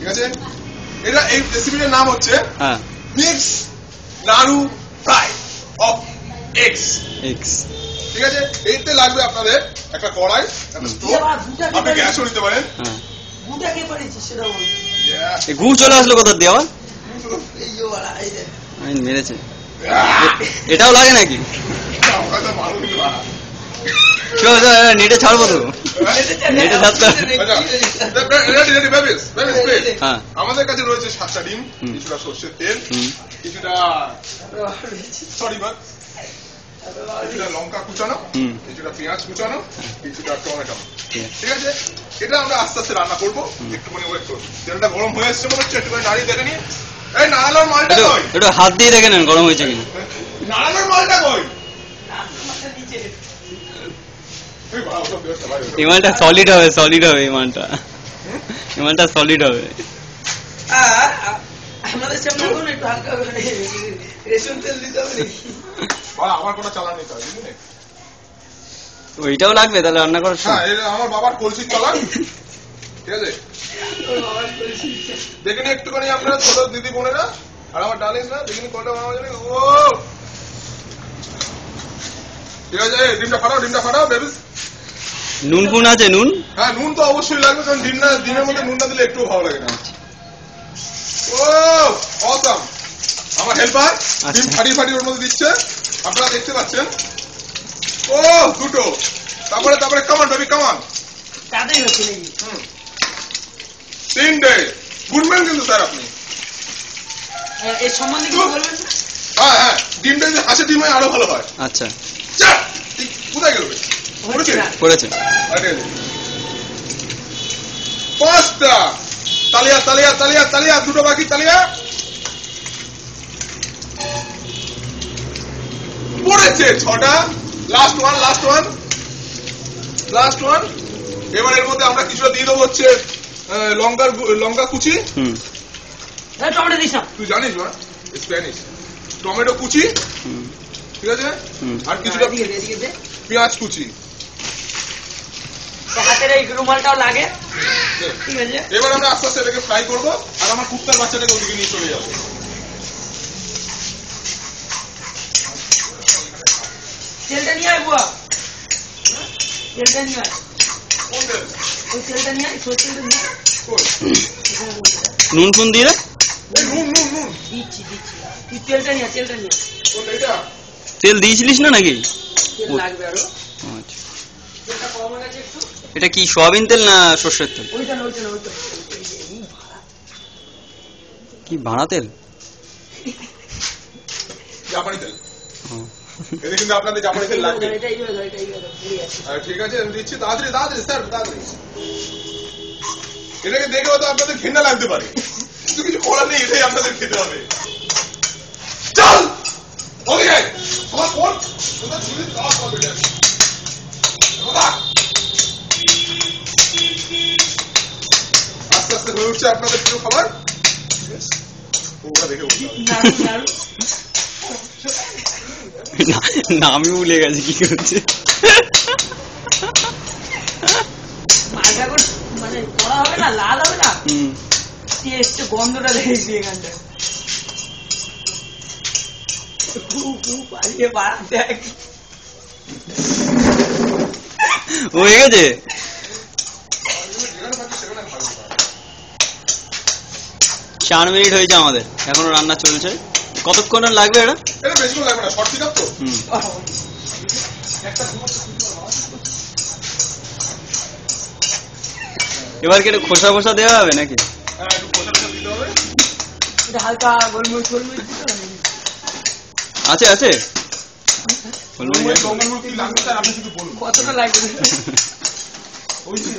ঠিক আছে? এটা এই রেসিপিটার নাম হচ্ছে মিক্স নাড়ু ফ্রাই অফ এগস। ঠিক আছে? এইতে লাগবে আপনাদের একটা কড়াই, একটা স্টোভ, আপনি গ্যাসও নিতে পারেন। গু চলে আসলো কোথা দিয়ে আবার? মেরেছে। এটাও লাগে নাকি? নেটে ছাড়বো তো, নেটে ছাড়তে। আমাদের কাছে রয়েছে 7টা ডিম, কিছুটা সর্ষের তেল, কিছুটা কিছুটা লঙ্কা কুচানো, কিছুটা পেঁয়াজ কুচানো, কিছুটা টমেটো। ঠিক আছে? এটা আমরা আস্তে আস্তে রান্না করবো। একটুখানি ওয়েট করবো। তেলটা গরম হয়ে এসছে মনে হচ্ছে, একটুখানি নাড়িয়ে দেখে নিন। এই নাড়ানোর মালটা কই? একটু হাত দিয়ে দেখে নেন গরম হয়েছে কিনা। নাড়ানোর মালটা কই? এই মালটা সলিড হবে, সলিড হবে এই মালটা, এই মালটা সলিড হবে। আমাদের সামনে একটু হালকা রেশন তেল দিতে হবে। আমার কোনো চালান নিতে হবে, বুঝলি? ওইটাও লাগবে তাহলে রান্না করার সময়। আমার বাবার কলসির চালান। ঠিক আছে? দেখে নি একটুখানি আপনারা ছোট দিদি বোনেরা আর আমার ডালিংরা, দেখে নি কলটা বানানো যাবে। ও ঠিক আছে, ডিমটা ফাটাও বেবি। নুন ফুন আছে? নুন, হ্যাঁ নুন তো অবশ্যই লাগবে, কারণ ডিমের মধ্যে নুন না দিলে একটু ভালো লাগে না। ও অসাম। আমার হেল্পার ডিম ফাটি ওর মধ্যে দিচ্ছে, আপনারা দেখতে পাচ্ছেন। ও দুটো, তারপরে কামান বেবি কামান। তাতেই হচ্ছে নাকি? 3 ডে গুনবেন কিন্তু স্যার আপনি এর সম্বন্ধে কি বলবেন? হ্যাঁ ডিমটা যদি হাসে ডিম হয় আরো ভালো হয়। আচ্ছা কোথায় গেল? করেছে 5টা তালিয়া দুটো বাকি তালিয়া পড়েছে। 6টা লাস্ট ওয়ান। এবার এর মধ্যে আমরা কিছুটা দিয়ে দেবো হচ্ছে লঙ্কা কুচি। টমেটো দিস না, তুই জানিস না স্প্যানিশ। টমেটো কুচি, ঠিক আছে, আর কিছুটা পেঁয়াজ কুচি। হাতের এই রুমালটাও লাগে। ঠিক আছে, এবার আমরা আস্তে আস্তে এটাকে ফ্রাই করবো, আর আমার কুত্তার বাচ্চাটাকে ওদিকে নিয়ে চলে যাবো। তেলটা নিয়ে আয় বুয়া, তেলটা নিয়ে আয়। ওই তেলটা নিয়ে আয়, সরষের তেলটা নিয়ে আয়। নুন ফুন দিয়ে নুন দিচ্ছি। তুই তেলটা নিয়ে তেল দিয়েছিলিস না নাকি? তেল লাগবে আরো। আচ্ছা, তেলটা কম হয়ে গেছে একটু। এটা কি সয়াবিন তেল না সর্ষের তেল? ওইটা কি ভাড়া তেল? জাপানি তেল। এটা কিন্তু আপনাদের জাপানি তেল লাগবে। ঠিক আছে, আমি দিচ্ছি। তাড়াতাড়ি স্যার তাড়াতাড়ি। এটাকে দেখে হয়তো আপনাদের ঘৃণা লাগতে পারে, কিন্তু কিছু করার নেই, এটাই আপনাদের খেতে হবে। চল ওকে তোমার ফোন তোমরা ছুরি দাও হবে না। আস্তে আস্তে হয়ে উঠছে আপনাদের প্রিয় খাবার। ওরা দেখে বলতে নামই ভুলে গেছে কি করছে। মানে করা হবে না, লাল হবে না, টেস্ট গন্ধটা দেখেছি এখানটা। হয়ে গেছে। 4 মিনিট হয়েছে আমাদের, এখনো রান্না চলছে। কতক্ষণ লাগবে এটা? এটা বেশি লাগবে না, শর্ট পিকআপ তো। এবার কি খোসা ফোসা দেওয়া হবে নাকি? হ্যাঁ একটু খোসা দিতে হবে। এটা হালকা গোলমরিচ আছে কতটা লাগবে? ওই যে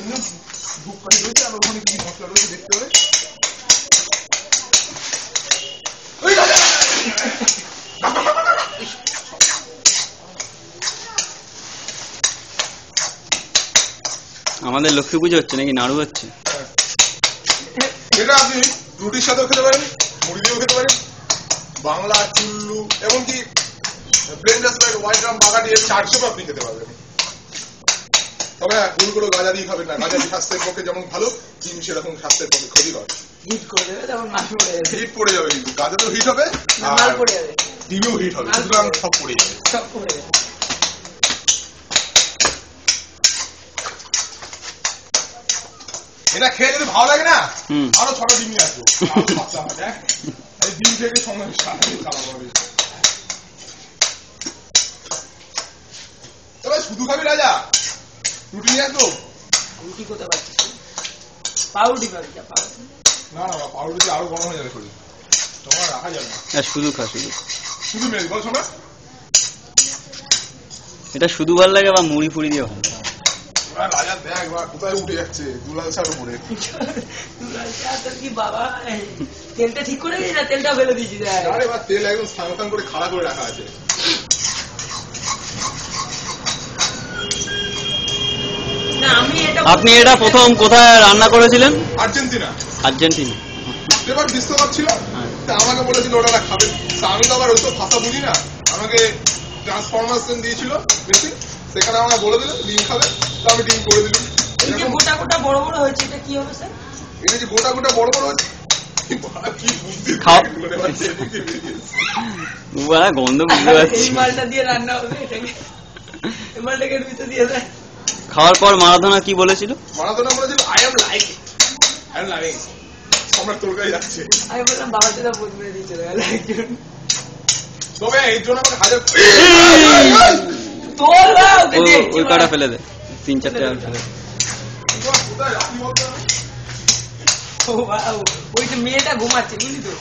ধূপকাঠি রয়েছে, আর ওখানে কি মশলা রয়েছে দেখতে হবে। আমাদের লক্ষ্মী পুজো হচ্ছে নাকি নাড়ু হচ্ছে? এটা আপনি রুটির সাথেও খেতে পারেন, মুড়ি দিয়েও খেতে পারেন, বাংলা চুল্লু, এমনকি ব্লেন্ডার স্প্রাইট, হোয়াইট রাম, বাগাটি, এর চাট হিসেবে আপনি খেতে পারবেন। তবে ভুল করে গাঁজা দিয়ে খাবেন না, গাঁজা দিয়ে স্বাস্থ্যের পক্ষে যেমন ভালো, ডিম সেরকম স্বাস্থ্যের পক্ষে ক্ষতিকর। হিট করে দেবে তখন মাল পড়ে যাবে। হিট পড়ে যাবে, কিন্তু গাঁজা তো হিট হবে, মাল পড়ে যাবে, ডিমেও হিট হবে, সুতরাং সব পড়ে যাবে। সব পড়ে যাবে। এটা খেয়ে যদি ভালো লাগে না, হুম। আরো 6টা ডিম নিয়ে আসবো, আরো 7টা হবে, দেখ। এই ডিম থেকে সঙ্গে সারাদিন খাওয়া হবে। তবে শুধু খাবি রাজা? রুটি নিয়ে আসবো? রুটি কোথায় পাচ্ছিস? পাউরুটি পাবি, যা পাউরুটি। না না, পাউরুটি আরো গরম হয়ে যাবে শরীর, তোমার রাখা যাবে না। শুধু খা, শুধু শুধু মেরে বল শোনা। এটা শুধু ভালো লাগে বা মুড়ি ফুড়ি দিয়ে ভালো। রাজা দেখ কোথায় উঠে যাচ্ছে, দুলাল ছাড় উপরে। তোর কি বাবা, তেলটা ঠিক করে দিয়েছি না? তেলটা ফেলে দিয়েছি। আরে বা তেল একদম সাংসাং করে খাড়া করে রাখা আছে। না আমি এটা, আপনি এটা প্রথম কোথায় রান্না করেছিলেন? আর্জেন্টিনা। আর্জেন্টিনা। এবার বিশ্বকাপ ছিল, তা আমাকে বলেছিল ওরা খাবে, তা আমি তো আবার ওইসব ভাষা বুঝি না, আমাকে ট্রান্সফরমেশন দিয়েছিল মেশিন, সেখানে আমাকে বলে দিল ডিম খাবে, তো আমি ডিম করে দিলাম। এই যে গোটা গোটা বড় বড় হয়েছে, এটা কি হবে স্যার? এটা যে গোটা গোটা বড় বড় হচ্ছে, কি বুদ্ধি খাও। করে পাচ্ছে এদিকে বেরিয়েছে। গন্ধ বুঝতে পারছি। এই মালটা দিয়ে রান্না হবে, এটাকে এই মালটাকে এর ভিতরে দিয়ে দেয়। খাওয়ার পর মারাদোনা কি বলেছিল? মারাদোনা বলেছিল I am like I am loving, সম্রাট তরকারি যাচ্ছে। আমি বললাম বাবা দাদা বোধ মেরে দিয়ে চলে গেল একজন। তবে এই জন্য আমাকে হাজার তোর না, ওকে দে। ওই কাটা ফেলে দে, 3-4টে আলু ফেলে দে। কোথায় রাখি বলতো না? ও বাবা, ওই যে মেয়েটা ঘুমাচ্ছে বুঝলি তো,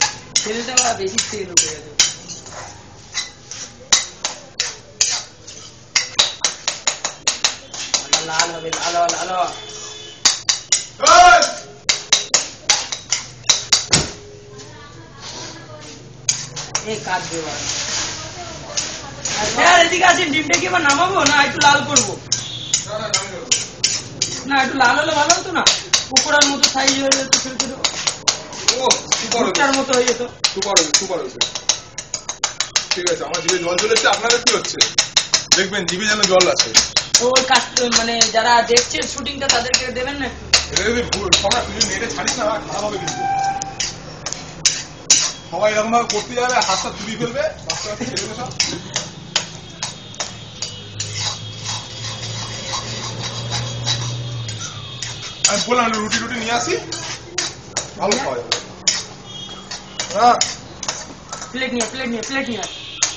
ছেলেটা বাবা বেশি তেল উঠে গেছে। লাল হবে, লাল হবে, লাল হবে। এই! এই কাজ দেওয়া স্যার, এদিকে আসেন। ডিমটা কি এবার নামাবো না একটু লাল করবো? না না, নামিয়ে দেবো। না একটু লাল হলে ভালো হতো না, পকোড়ার মতো সাইজ হয়ে যেত, ছোট ছোট ও সুপার ভুট্টার মতো হয়ে যেত। সুপার হয়েছে, সুপার হয়েছে। ঠিক আছে, আমার জিভে জল চলে এসেছে, আপনাদের কি হচ্ছে? দেখবেন জিভে যেন জল আছে। তো ওই কাজ মানে যারা দেখছে শুটিংটা তাদেরকে দেবেন না? এটা যদি সবাই তুই নেটে ছাড়িস না, খারাপ হবে কিন্তু। সবাই এরকম ভাবে করতে যাবে, হাতটা তুলি ফেলবে, রাস্তা রাস্তা ছেড়ে দেবে সব। আমি বললাম রুটি রুটি নিয়ে আসি, ভালো খাওয়া যাবে। হ্যাঁ, প্লেট নিয়ে, প্লেট নিয়ে, প্লেট নিয়ে।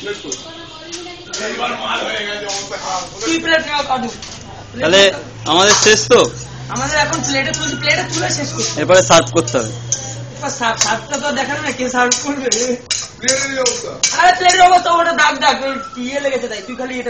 let's go। এইবার মাল হয়ে গেছে, অবস্থা খারাপ। তুই প্লেট নেওয়া কাটু। তাহলে আমাদের শেষ তো, আমাদের এখন প্লেটে তুলছি, প্লেটে তুলে শেষ করছি। এরপরে সার্ভ করতে হবে। সার্ভটা তো দেখানো না, কে সার্ভ করবে? প্লেটের এই অবস্থা। আরে প্লেটের অবস্থা ওটা দাগ দাগ, ওই ইয়ে লেগেছে তাই, তুই খালি এটা